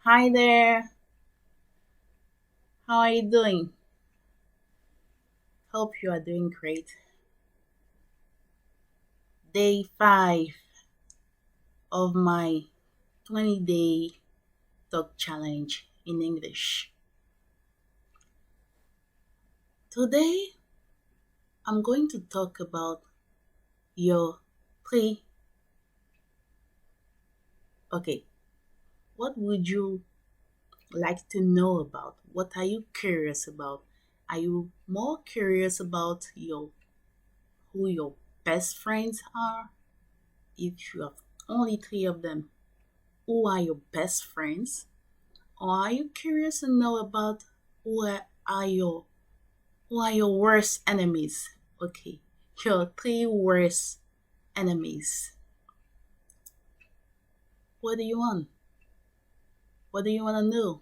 Hi there. How are you doing? Hope you are doing great. Day 5 of my 20-day talk challenge in English. Today, I'm going to talk about your three. Okay, what would you like to know about? What are you curious about? Are you more curious about who your best friends are? If you have only three of them, who are your best friends? Or are you curious to know about who are your who are your worst enemies? Okay, your three worst enemies. What do you want? What do you want to know?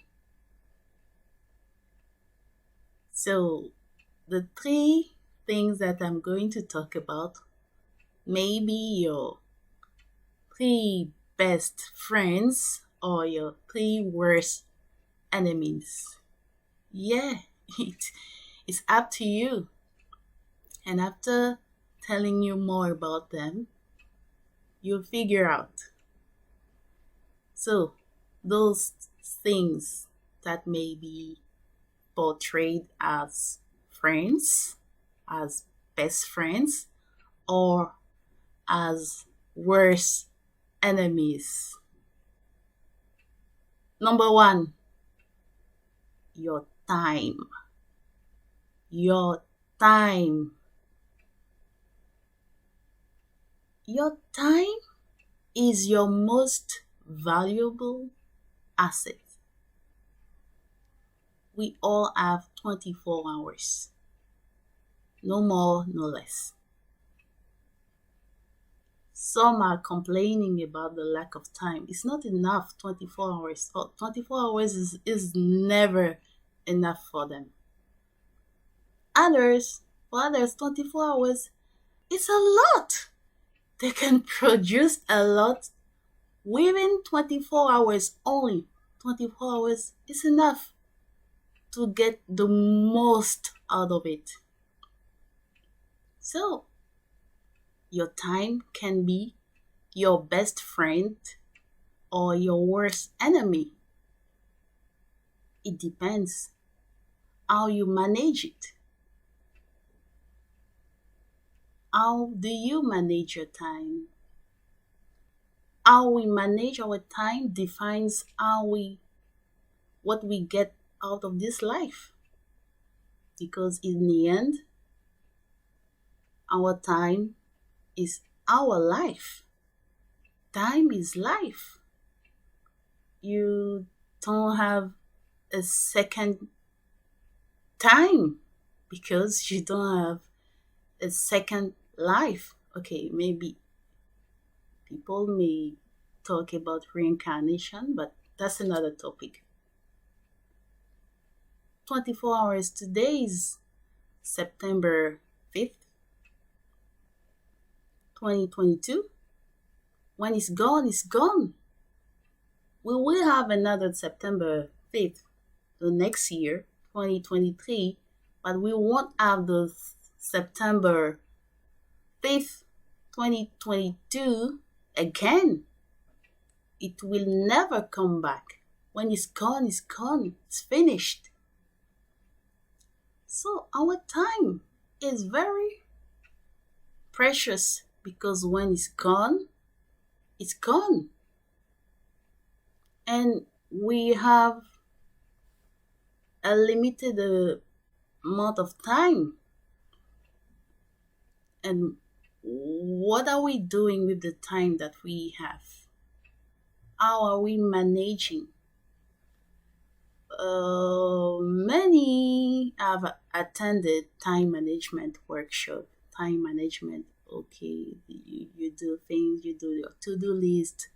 So, the three things that I'm going to talk about, maybe your three best friends or your three worst enemies. Yeah, it's up to you. And after telling you more about them, you'll figure out. So, those things that may be portrayed as friends, as best friends, or as worst enemies. Number one, your time. Your time. Your time is your most valuable asset. We all have 24 hours. No more, no less. Some are complaining about the lack of time. It's not enough 24 hours. 24 hours is never enough for them. For others, 24 hours is a lot. They can produce a lot within 24 hours only. 24 hours is enough to get the most out of it. So, your time can be your best friend or your worst enemy. It depends how you manage it. How do you manage your time? How we manage our time defines what we get out of this life. Because in the end, our time is our life. Time is life. You don't have a second time because you don't have a second life. Okay, maybe people may talk about reincarnation, but that's another topic. 24 hours today is September 5th, 2022. When it's gone, it's gone. We will have another September 5th the next year, 2023, but we won't have the September 5th, 2022 again. It will never come back. When it's gone, it's gone. It's finished. So our time is very precious because when it's gone, it's gone. And we have a limited amount of time. And what are we doing with the time that we have? How are we managing? Many have attended time management workshop. Time management, okay, you do things, you do your to-do list,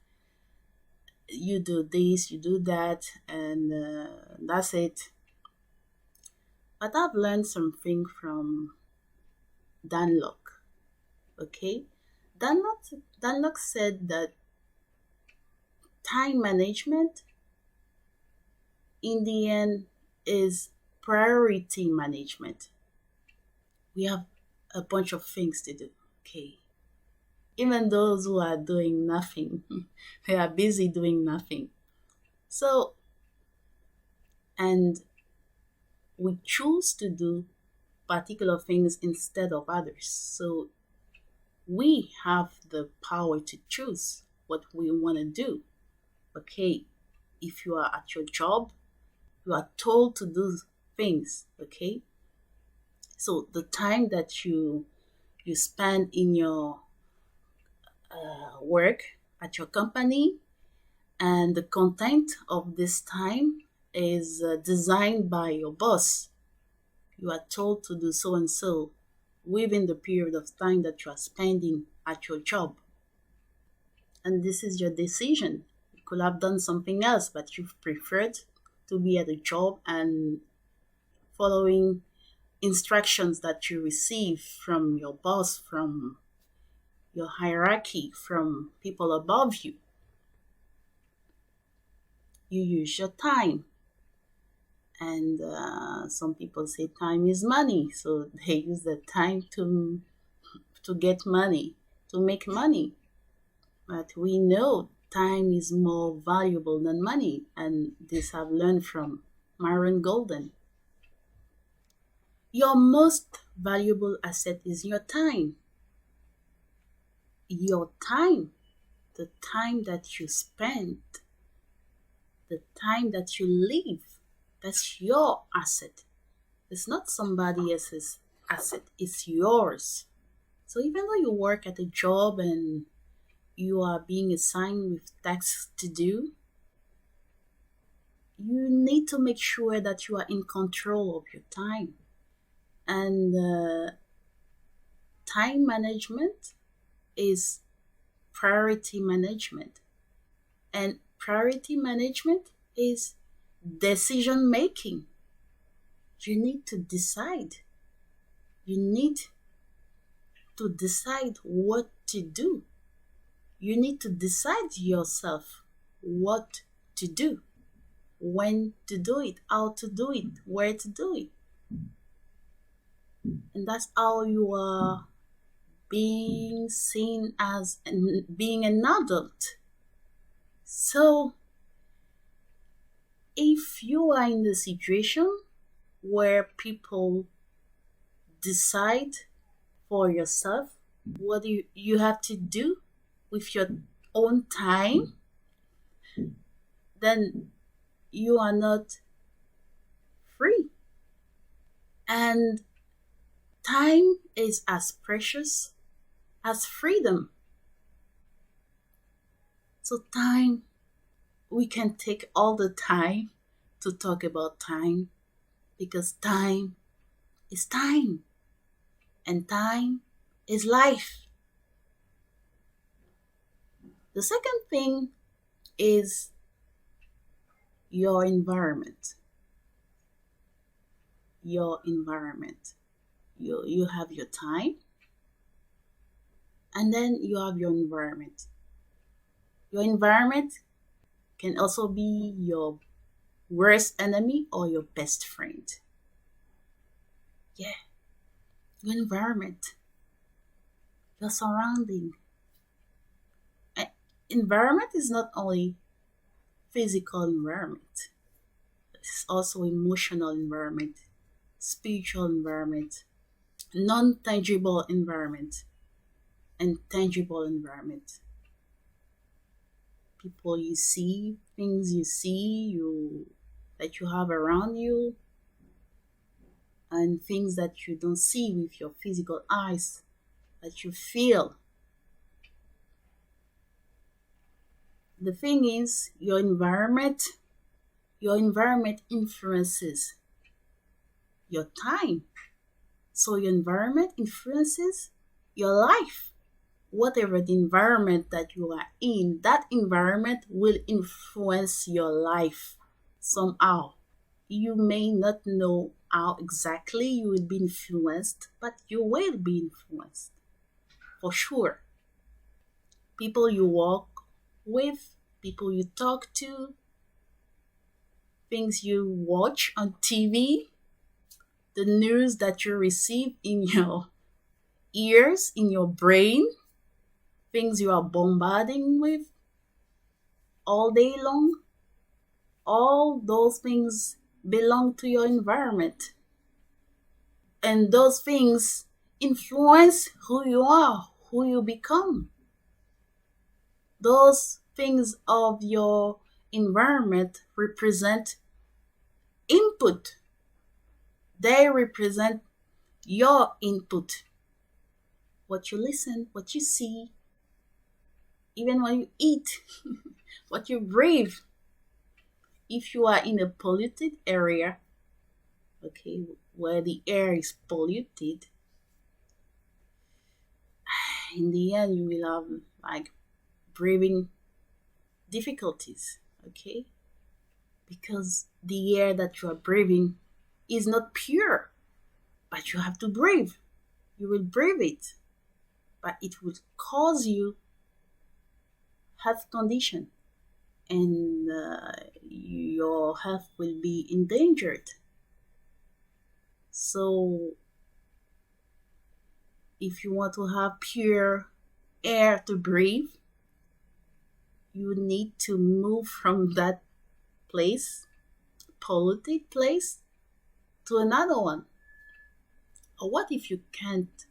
you do this, you do that, and that's it. But I've learned something from Danlock. Okay, Danlock said that time management in the end is priority management. We have a bunch of things to do. Okay. Even those who are doing nothing, they are busy doing nothing. So, and we choose to do particular things instead of others. So we have the power to choose what we want to do. Okay, if you are at your job, you are told to do things. Okay, so the time that you spend in your work at your company and the content of this time is designed by your boss. You are told to do so and so within the period of time that you are spending at your job. And this is your decision. You could have done something else, but you've preferred to be at a job and following instructions that you receive from your boss, from your hierarchy, from people above you. You use your time. And some people say time is money, so they use the time to get money, to make money. But we know time is more valuable than money, and this I've learned from Myron Golden. Your most valuable asset is your time. Your time, the time that you spend, the time that you live, that's your asset. It's not somebody else's asset, it's yours. So even though you work at a job and you are being assigned with tasks to do, you need to make sure that you are in control of your time. And time management is priority management. And priority management is decision making. You need to decide. You need to decide what to do. You need to decide yourself what to do, when to do it, how to do it, where to do it. And that's how you are being seen as being an adult. So, if you are in the situation where people decide for yourself what you have to do with your own time, then you are not free. And time is as precious as freedom. So, time, we can take all the time to talk about time because time is time and time is life. The second thing is your environment. Your environment. You have your time and then you have your environment. Your environment can also be your worst enemy or your best friend. Yeah, your environment, your surrounding. Environment is not only physical environment, it's also emotional environment, spiritual environment, non-tangible environment, and tangible environment. People you see, things you see, that you have around you, and things that you don't see with your physical eyes, that you feel. The thing is, your environment influences your time. So your environment influences your life. Whatever the environment that you are in, that environment will influence your life somehow. You may not know how exactly you will be influenced, but you will be influenced for sure. People you walk with, people you talk to, things you watch on TV, the news that you receive in your ears, in your brain, things you are bombarding with all day long, all those things belong to your environment. And those things influence who you are, who you become. Those things of your environment represent input. They represent your input. What you listen, what you see, even when you eat, what you breathe. If you are in a polluted area, okay, where the air is polluted, in the end you will have like breathing difficulties, okay? Because the air that you are breathing is not pure, but you have to breathe. You will breathe it, but it will cause you health condition, and your health will be endangered. So if you want to have pure air to breathe, you need to move from that place, polluted place, to another one. Or what if you can't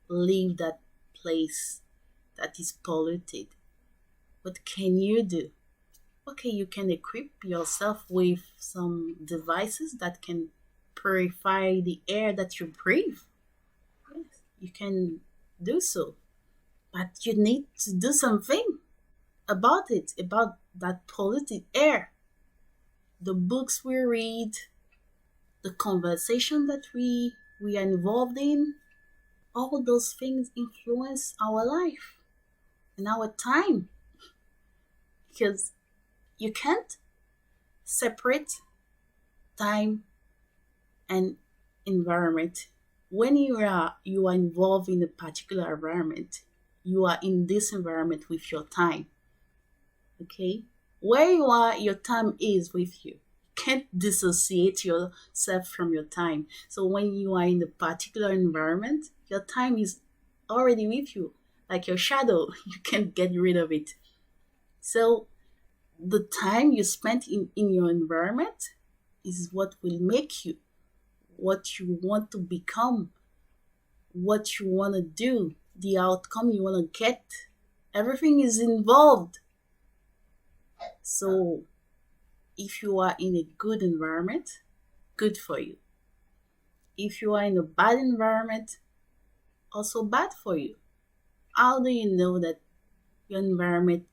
leave that place that is polluted? What can you do? Okay, you can equip yourself with some devices that can purify the air that you breathe. Yes, you can do so. But you need to do something about it, about that polluted air. The books we read, the conversation that we are involved in, all those things influence our life and our time. Because you can't separate time and environment. When you are involved in a particular environment, you are in this environment with your time. Okay? Where you are, your time is with you. Can't dissociate yourself from your time. So when you are in a particular environment, your time is already with you. Like your shadow, you can't get rid of it. So the time you spent in your environment is what will make you, what you want to become, what you want to do, the outcome you want to get. Everything is involved. So if you are in a good environment, good for you. If you are in a bad environment, also bad for you. How do you know that your environment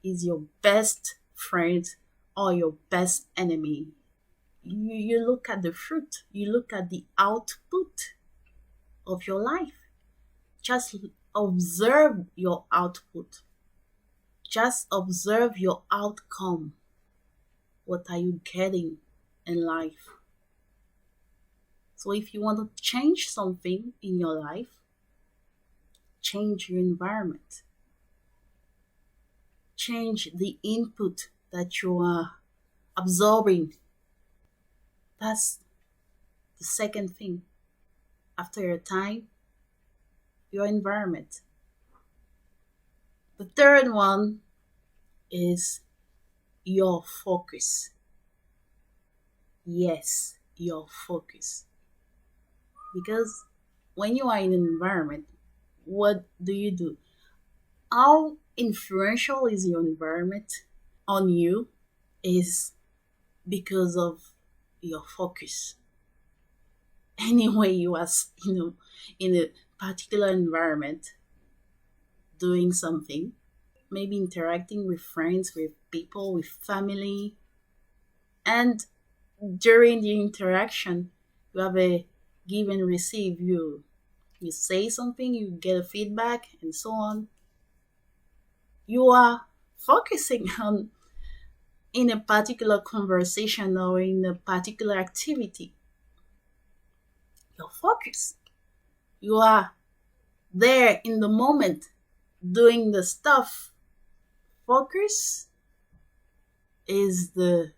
is your best friend or your best enemy? You look at the fruit, you look at the output of your life. Just observe your output. Just observe your outcome. What are you getting in life? So if you want to change something in your life, change your environment. Change the input that you are absorbing. That's the second thing. After your time, your environment. The third one is your focus. Yes, your focus. Because when you are in an environment, what do? How influential is your environment on you is because of your focus. Anyway, you are, in a particular environment, doing something, maybe interacting with friends, with people, with family, and during the interaction, you have a give and receive. You say something, you get a feedback, and so on. You are focusing on in a particular conversation or in a particular activity. Your focus. You are there in the moment doing the stuff. Focus is the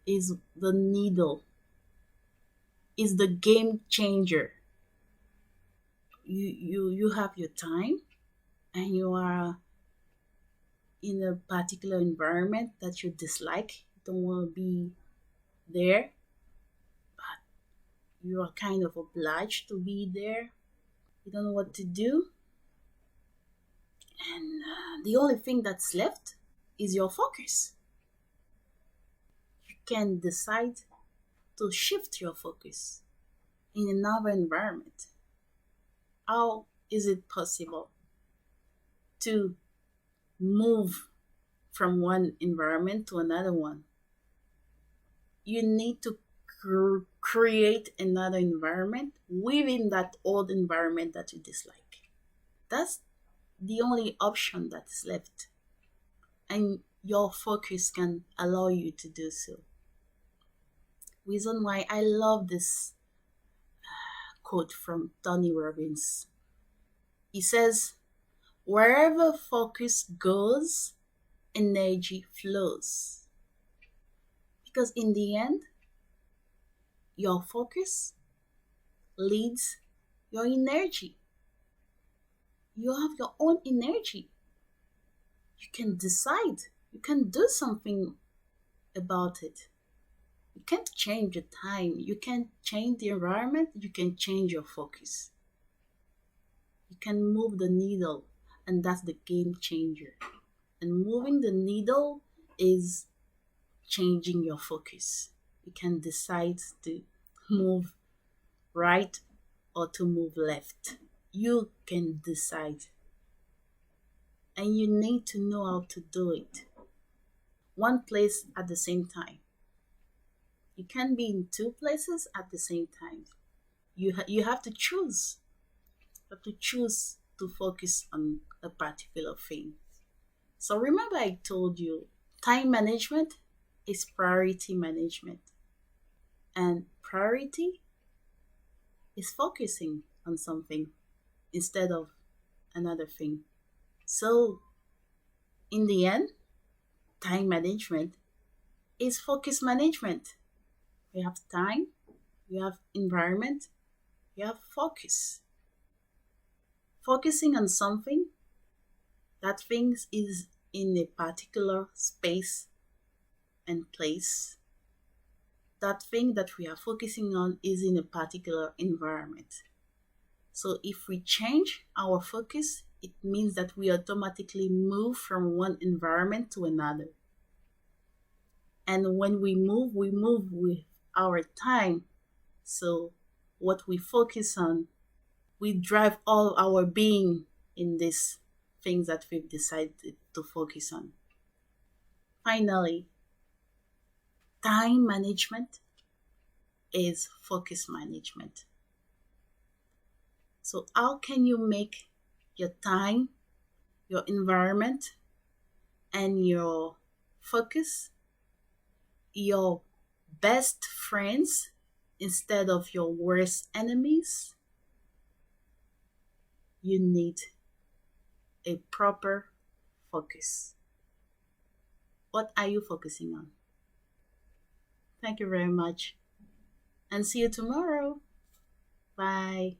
is the needle, is the game changer. You have your time, and you are in a particular environment that you dislike, you don't want to be there, but you are kind of obliged to be there. You don't know what to do, and the only thing that's left is your focus. You can decide to shift your focus in another environment. How is it possible to move from one environment to another one? You need to create another environment within that old environment that you dislike. That's the only option that's left, and your focus can allow you to do so. Reason why I love this quote from Tony Robbins. He says, "Wherever focus goes, energy flows." Because in the end, your focus leads your energy. You have your own energy. You can decide. You can do something about it. You can't change the time. You can't change the environment. You can change your focus. You can move the needle, and that's the game changer. And moving the needle is changing your focus. You can decide to move right or to move left. You can decide. And you need to know how to do it. One place at the same time. You can't be in two places at the same time. You have to choose. You have to choose to focus on a particular thing. So remember, I told you time management is priority management. And priority is focusing on something instead of another thing. So, in the end, time management is focus management. You have time, you have environment, you have focus. Focusing on something, that thing is in a particular space and place. That thing that we are focusing on is in a particular environment. So if we change our focus, it means that we automatically move from one environment to another. And when we move with our time. So what we focus on, we drive all our being in these things that we've decided to focus on. Finally, time management is focus management. So, how can you make your time, your environment, and your focus your best friends instead of your worst enemies? You need a proper focus. What are you focusing on? Thank you very much, and see you tomorrow. Bye.